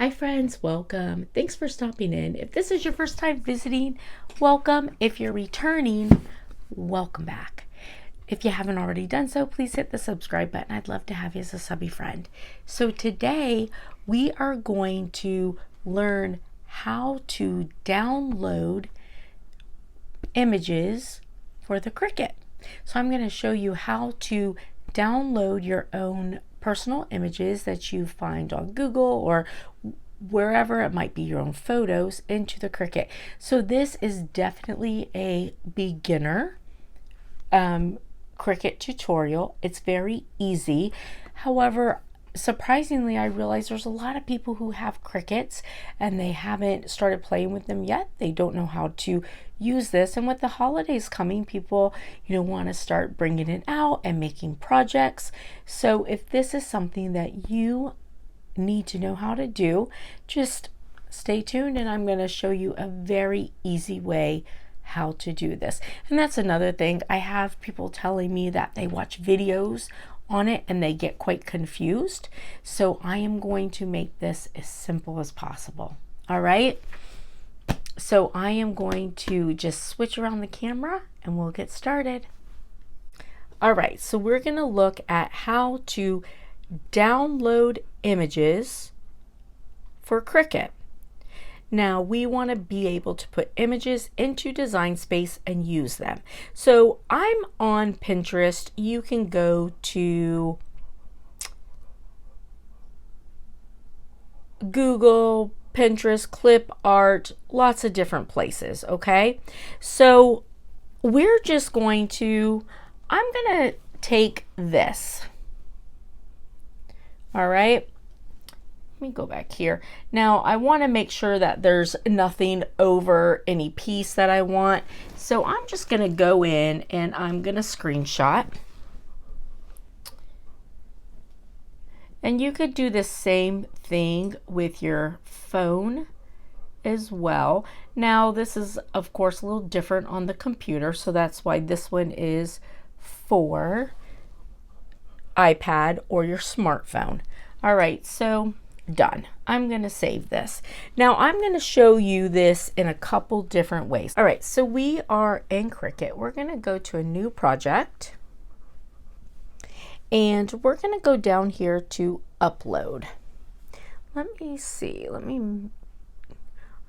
Hi friends, welcome. Thanks for stopping in. If this is your first time visiting, welcome. If you're returning, welcome back. If you haven't already done so, please hit the subscribe button. I'd love to have you as a subby friend. So today we are going to learn how to download images for the Cricut. So I'm going to show you how to download your own personal images that you find on Google or wherever it might be, your own photos, into the Cricut. So this is definitely a beginner Cricut tutorial. It's very easy. However, surprisingly, I realize there's a lot of people who have Cricuts and they haven't started playing with them yet. They don't know how to use this, and with the holidays coming, people want to start bringing it out and making projects. So if this is something that you need to know how to do, just stay tuned and I'm going to show you a very easy way how to do this. And that's another thing. I have people telling me that they watch videos on it and they get quite confused. So I am going to make this as simple as possible. All right. So I am going to just switch around the camera and we'll get started. All right. So we're going to look at how to download images for Cricut. Now we want to be able to put images into Design Space and use them. So I'm on Pinterest. You can go to Google, Pinterest, Clip Art, lots of different places, okay? So we're just going to, I'm going to take this. All right. Let me go back here. Now I want to make sure that there's nothing over any piece that I want. So I'm just going to go in and I'm going to screenshot. And you could do the same thing with your phone as well. Now this is of course a little different on the computer, so that's why this one is for iPad or your smartphone. All right, so done. I'm going to save this. Now I'm going to show you this in a couple different ways. All right, so we are in Cricut. We're going to go to a new project and we're going to go down here to upload. Let me see. I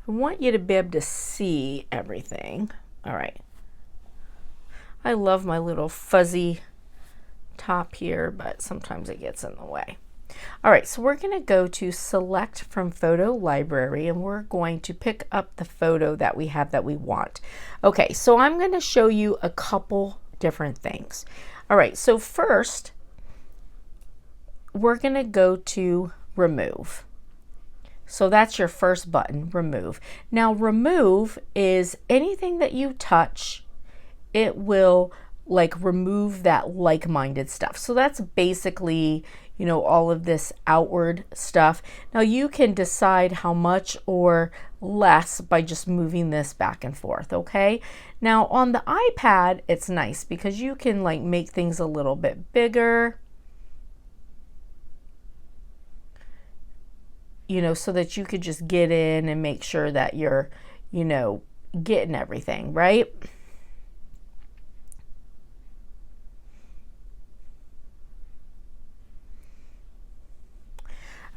want you to be able to see everything. All right. I love my little fuzzy top here, but sometimes it gets in the way. All right, so we're going to go to select from photo library and we're going to pick up the photo that we have that we want. Okay, so I'm going to show you a couple different things. All right, so first we're going to go to remove. So that's your first button, remove. Now remove is anything that you touch, it will remove that like-minded stuff. So that's basically all of this outward stuff. Now you can decide how much or less by just moving this back and forth, okay? Now on the iPad, it's nice because you can make things a little bit bigger, so that you could just get in and make sure that you're, getting everything, right?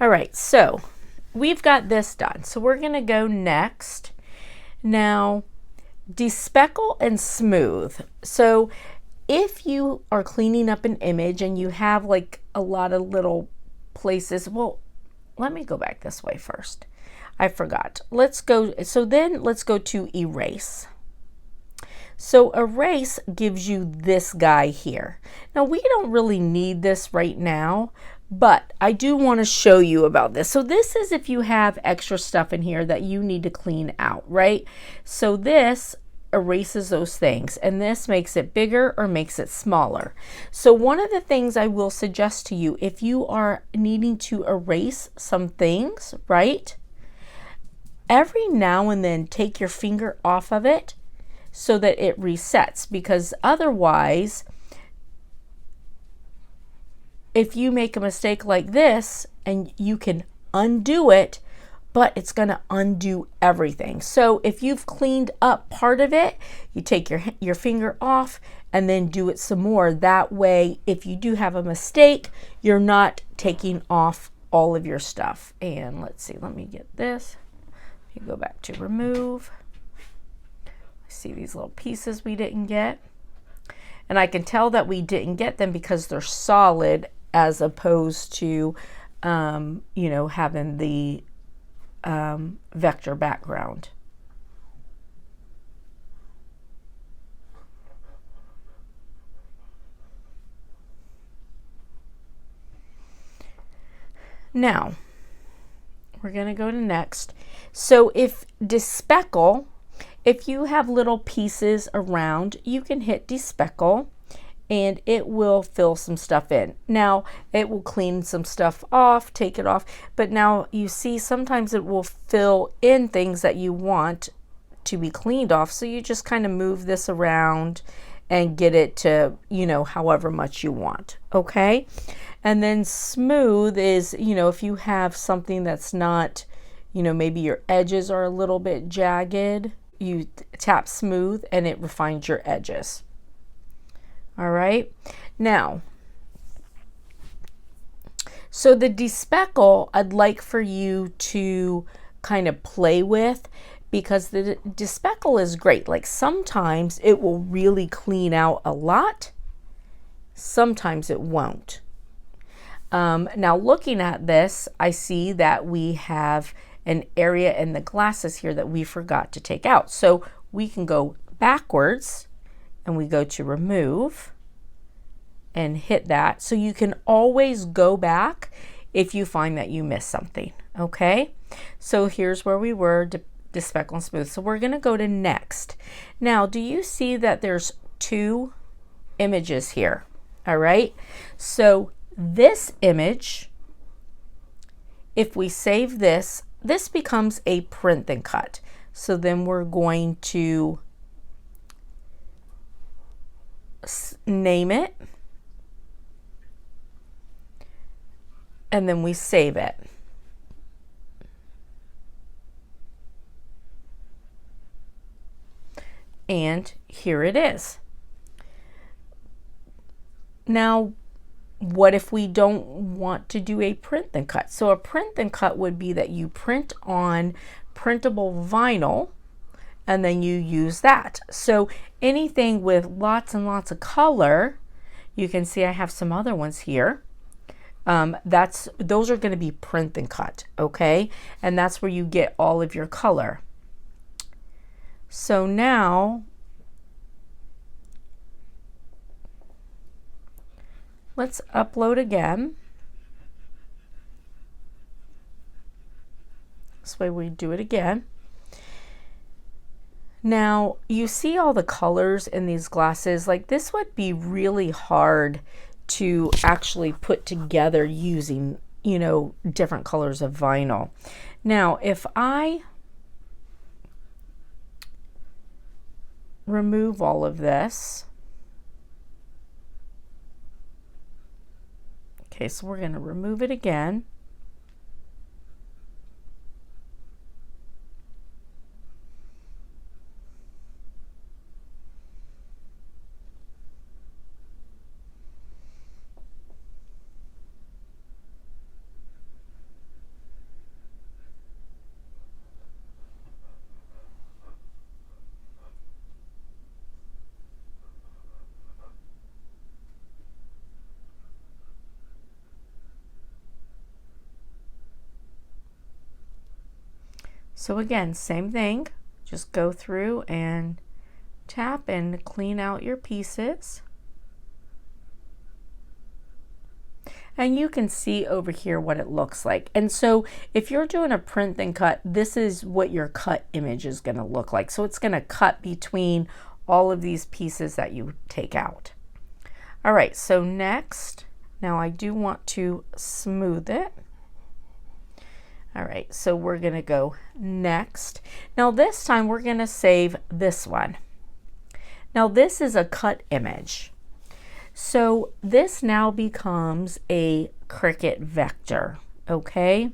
All right, so we've got this done. So we're going to go next. Now, despeckle and smooth. So if you are cleaning up an image and you have a lot of little places, well, let me go back this way first. I forgot. Let's go to erase. So erase gives you this guy here. Now we don't really need this right now, but I do want to show you about this. So this is if you have extra stuff in here that you need to clean out, right? So this erases those things and this makes it bigger or makes it smaller. So one of the things I will suggest to you, if you are needing to erase some things, right? Every now and then take your finger off of it so that it resets, because otherwise if you make a mistake like this and you can undo it, but it's going to undo everything. So if you've cleaned up part of it, you take your finger off and then do it some more. That way, if you do have a mistake, you're not taking off all of your stuff. And let's see, let me get this. You go back to remove. See these little pieces we didn't get. And I can tell that we didn't get them because they're solid as opposed to, you know, having the vector background. Now, we're going to go to next. So if despeckle, if you have little pieces around, you can hit despeckle and it will fill some stuff in. Now, it will clean some stuff off, take it off, but now you see sometimes it will fill in things that you want to be cleaned off. So you just kind of move this around and get it to, you know, however much you want, okay? And then smooth is, you know, if you have something that's not, you know, maybe your edges are a little bit jagged, you tap smooth and it refines your edges. All right, now, so the despeckle I'd like for you to kind of play with, because the despeckle is great. Like sometimes it will really clean out a lot, sometimes it won't. Now looking at this, I see that we have an area in the glasses here that we forgot to take out. So we can go backwards and we go to remove and hit that. So you can always go back if you find that you missed something, okay? So here's where we were, despeckle and smooth. So we're gonna go to next. Now, do you see that there's two images here, all right? So this image, if we save this, this becomes a print and cut. So then we're going to name it, and then we save it. And here it is. Now, what if we don't want to do a print and cut? So a print and cut would be that you print on printable vinyl and then you use that. So anything with lots and lots of color, you can see I have some other ones here. Those are going to be print and cut, okay? And that's where you get all of your color. So now let's upload again. This way we do it again. Now you see all the colors in these glasses. Like this would be really hard to actually put together using, you know, different colors of vinyl. Now if I remove all of this, okay, so we're going to remove it again. So again, same thing, just go through and tap and clean out your pieces. And you can see over here what it looks like. And so if you're doing a print and cut, this is what your cut image is going to look like. So it's going to cut between all of these pieces that you take out. All right, so next, now I do want to smooth it. All right, so we're going to go next. Now this time we're going to save this one. Now this is a cut image. So this now becomes a Cricut vector, okay?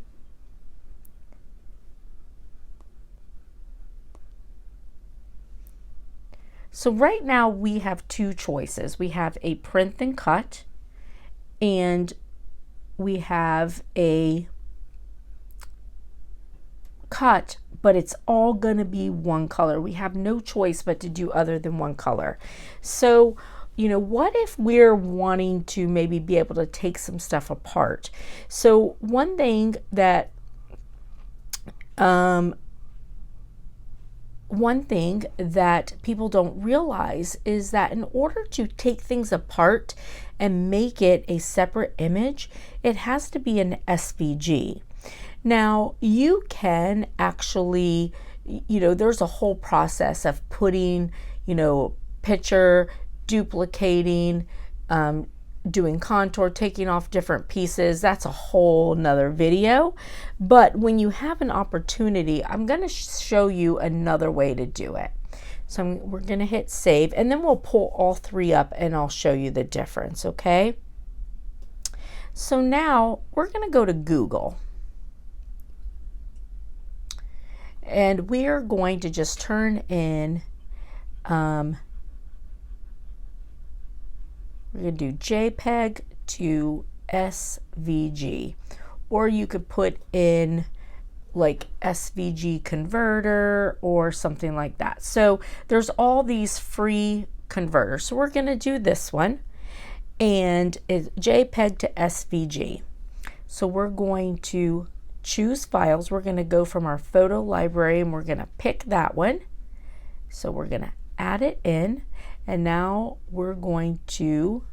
So right now we have two choices. We have a print and cut, and we have a cut, but it's all going to be one color. We have no choice but to do other than one color. So, you know, what if we're wanting to maybe be able to take some stuff apart? So one thing that people don't realize is that in order to take things apart and make it a separate image, it has to be an SVG. Now, you can actually, you know, there's a whole process of putting, you know, picture, duplicating, doing contour, taking off different pieces. That's a whole nother video. But when you have an opportunity, I'm going to show you another way to do it. So we're going to hit save, and then we'll pull all three up and I'll show you the difference, okay? So now we're going to go to Google. And we are going to just turn in, we're going to do JPEG to SVG, or you could put in like SVG converter or something like that. So there's all these free converters. So we're going to do this one, and it's JPEG to SVG. So we're going to choose files. We're going to go from our photo library and we're going to pick that one. So we're going to add it in, and now we're going to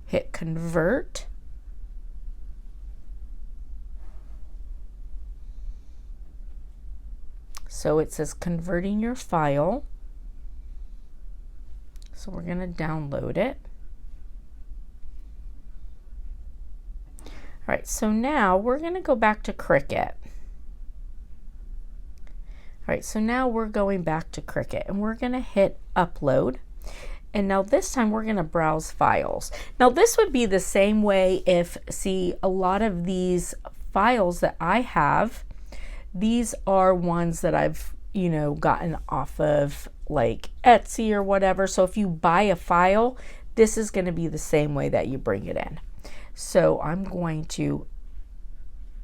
hit convert. So it says converting your file. So we're going to download it. All right, so now we're going to go back to Cricut. All right, so now we're going back to Cricut and we're going to hit upload. And now this time we're going to browse files. Now this would be the same way if, see, a lot of these files that I have, these are ones that I've, you know, gotten off of like Etsy or whatever. So if you buy a file, this is going to be the same way that you bring it in. So I'm going to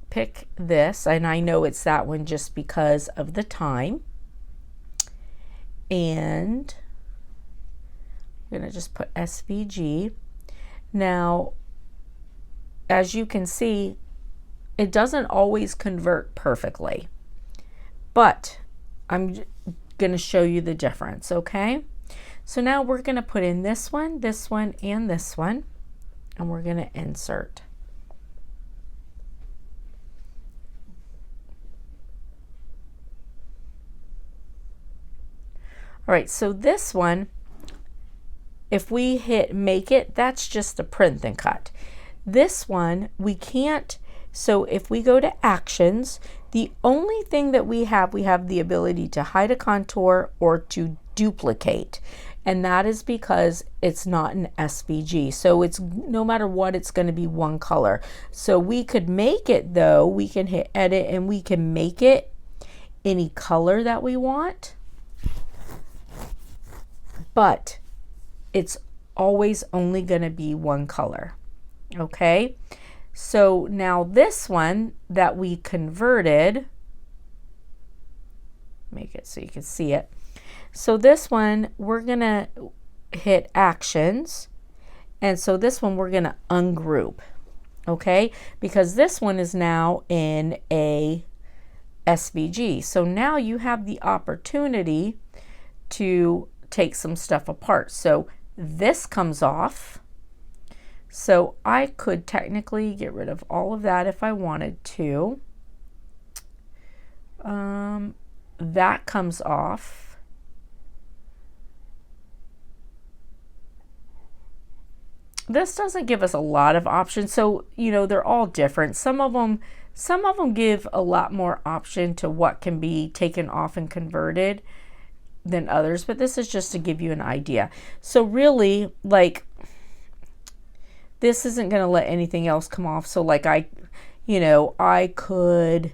pick this, and I know it's that one just because of the time. And I'm going to just put SVG. Now, as you can see, it doesn't always convert perfectly, but I'm going to show you the difference, okay? So now we're going to put in this one, and this one. And we're going to insert. All right, so this one, if we hit make it, that's just a print and cut. This one, we can't, so if we go to actions, the only thing that we have the ability to hide a contour or to duplicate. And that is because it's not an SVG. So it's, no matter what, it's going to be one color. So we could make it, though, we can hit edit and we can make it any color that we want. But it's always only going to be one color. Okay? So now this one that we converted, make it so you can see it. So this one, we're going to hit actions. And so this one, we're going to ungroup. Okay? Because this one is now in a SVG. So now you have the opportunity to take some stuff apart. So this comes off. So I could technically get rid of all of that if I wanted to. That comes off. This doesn't give us a lot of options. So, you know, they're all different. Some of them give a lot more option to what can be taken off and converted than others, but this is just to give you an idea. So really, like, this isn't going to let anything else come off. So like I could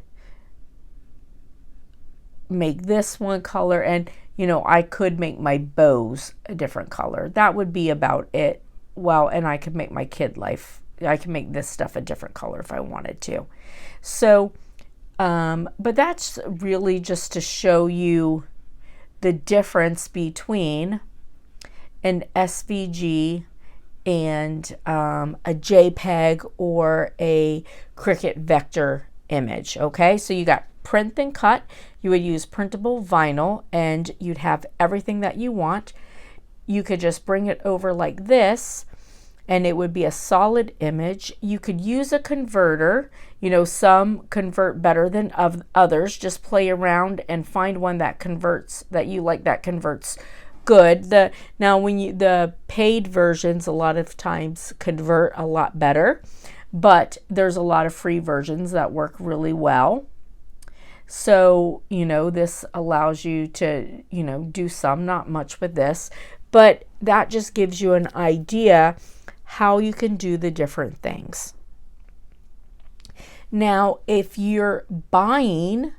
make this one color, and you know, I could make my bows a different color. That would be about it. Well, and I could make my kid life, I can make this stuff a different color if I wanted to. So, but that's really just to show you the difference between an SVG and a JPEG or a Cricut vector image. Okay, so you got print and cut. You would use printable vinyl and you'd have everything that you want. You could just bring it over like this and it would be a solid image. You could use a converter. You know, some convert better than others. Just play around and find one that converts, that you like, that converts good. Now when the paid versions a lot of times convert a lot better, but there's a lot of free versions that work really well. So, you know, this allows you to, you know, do some, not much with this, but that just gives you an idea how you can do the different things. Now, if you're buying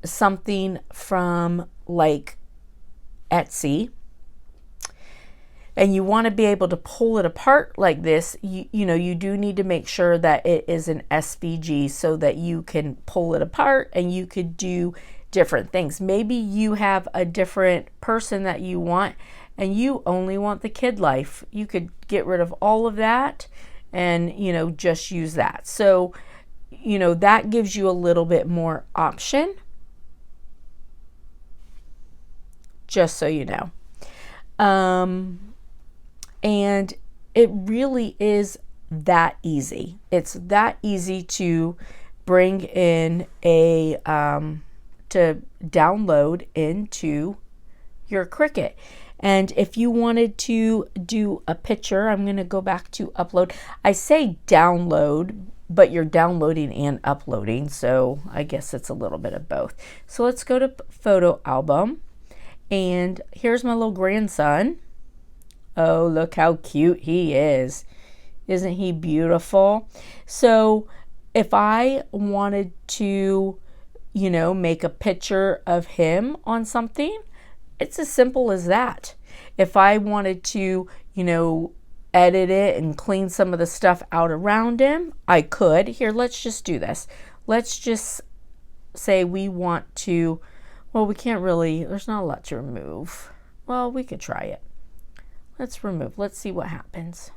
something from like Etsy and you want to be able to pull it apart like this, you know, you do need to make sure that it is an SVG so that you can pull it apart and you could do different things. Maybe you have a different person that you want and you only want the kid life. You could get rid of all of that and, you know, just use that. So, you know, that gives you a little bit more option, just so you know. And it really is that easy. It's that easy to bring in a, to download into your Cricut. And if you wanted to do a picture, I'm going to go back to upload. I say download, but you're downloading and uploading. So I guess it's a little bit of both. So let's go to photo album. And here's my little grandson. Oh, look how cute he is. Isn't he beautiful? So if I wanted to, you know, make a picture of him on something, it's as simple as that. If I wanted to, you know, edit it and clean some of the stuff out around him, I could. Here, let's just do this. Let's just say we want to, well, we can't really, there's not a lot to remove. Well, we could try it. Let's remove, let's see what happens.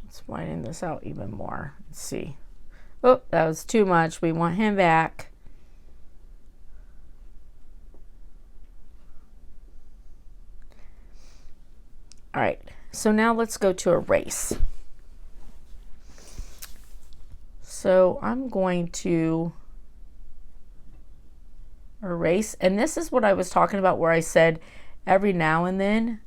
Let's widen this out even more. Let's see. Oh, that was too much. We want him back. All right, so now let's go to erase. So I'm going to erase, and this is what I was talking about where I said every now and then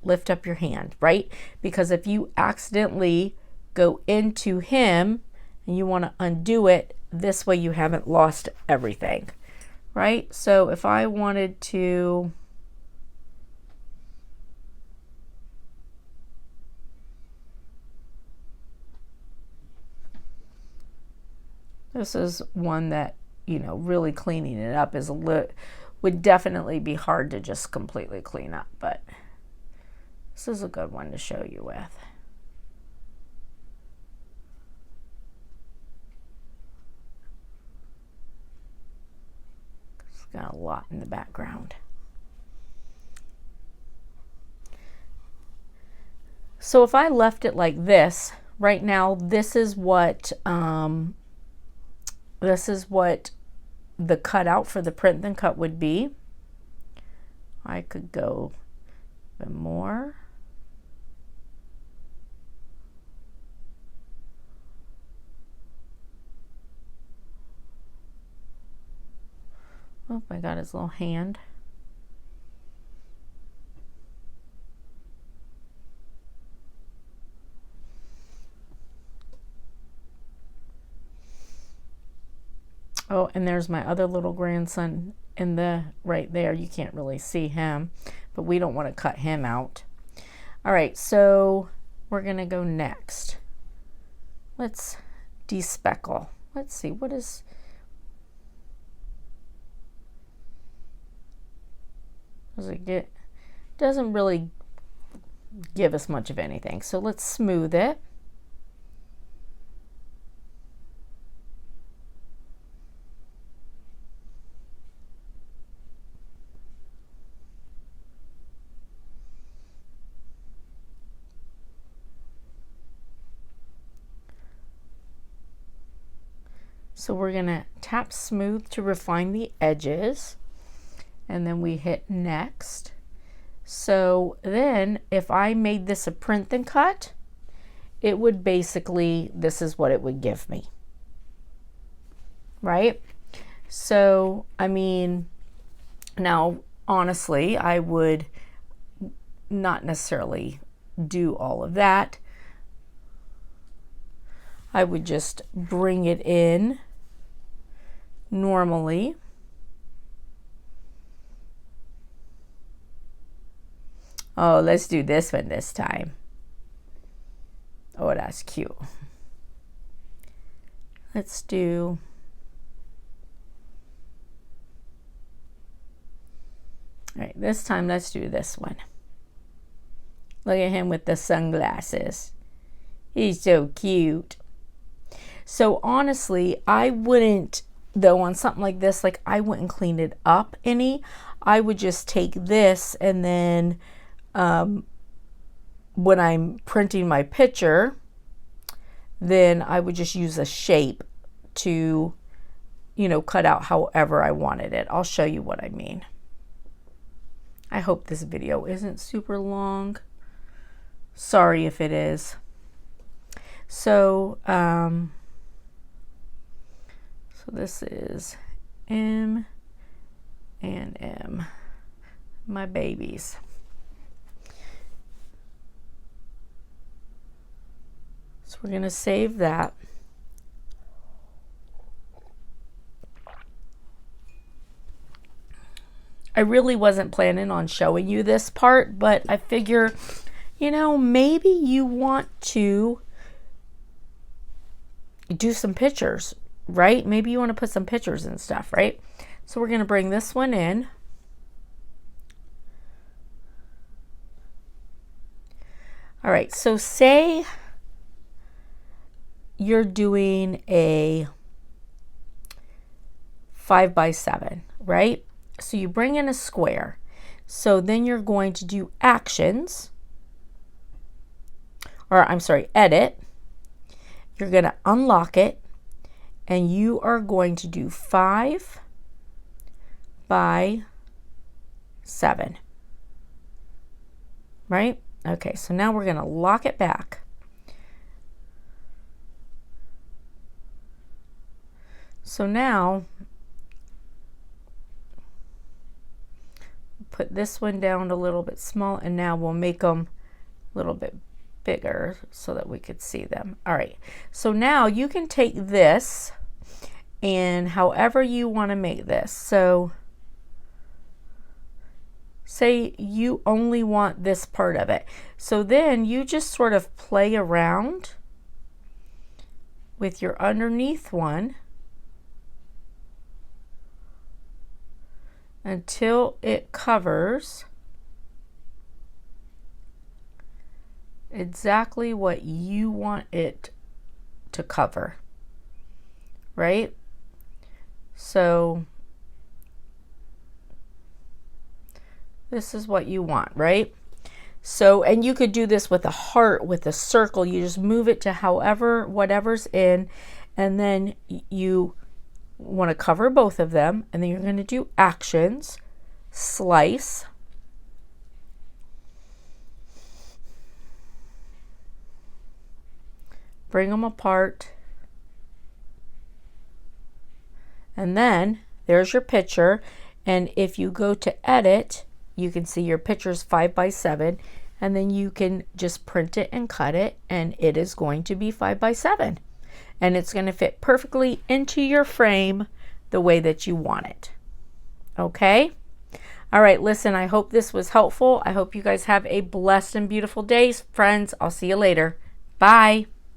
lift up your hand, right? Because if you accidentally go into him and you want to undo it, this way you haven't lost everything, right? So if I wanted to, this is one that, you know, really cleaning it up is would definitely be hard to just completely clean up, but this is a good one to show you with. It's got a lot in the background. So if I left it like this, right now, this is what this is what the cutout for the print then cut would be. I could go a bit more. Oh, I got his little hand. Oh, and there's my other little grandson in the right there. You can't really see him, but we don't want to cut him out. All right, so we're gonna go next. Let's despeckle. Let's see, what is, does it get, doesn't really give us much of anything. So let's smooth it. So we're gonna tap smooth to refine the edges, and then we hit next. So then if I made this a print then cut, it would basically, this is what it would give me, right? So, I mean, now honestly, I would not necessarily do all of that. I would just bring it in normally. Oh, let's do this one this time. Oh, that's cute. Let's do, all right, this time let's do this one. Look at him with the sunglasses. He's so cute. So honestly, I wouldn't, though, on something like this, like I wouldn't clean it up any. I would just take this and then when I'm printing my picture, then I would just use a shape to, you know, cut out however I wanted it. I'll show you what I mean. I hope this video isn't super long. Sorry if it is. So, so this is M and M, my babies. So we're going to save that. I really wasn't planning on showing you this part, but I figure, you know, maybe you want to do some pictures, right? Maybe you want to put some pictures and stuff, right? So we're going to bring this one in. All right, so say you're doing a 5x7, right? So you bring in a square. So then you're going to do actions, or I'm sorry, edit. You're going to unlock it, and you are going to do 5 by 7, right? Okay, so now we're going to lock it back. So now, put this one down a little bit small, and now we'll make them a little bit bigger so that we could see them. All right, so now you can take this and however you want to make this. So say you only want this part of it. So then you just sort of play around with your underneath one until it covers exactly what you want it to cover, right? So this is what you want, right? So, and you could do this with a heart, with a circle. You just move it to however, whatever's in, and then you want to cover both of them, and then you're going to do actions, slice, bring them apart, and then there's your picture. And if you go to edit, you can see your picture's 5x7, and then you can just print it and cut it, and it is going to be 5x7, and it's going to fit perfectly into your frame the way that you want it. Okay? All right, listen, I hope this was helpful. I hope you guys have a blessed and beautiful day. Friends, I'll see you later. Bye.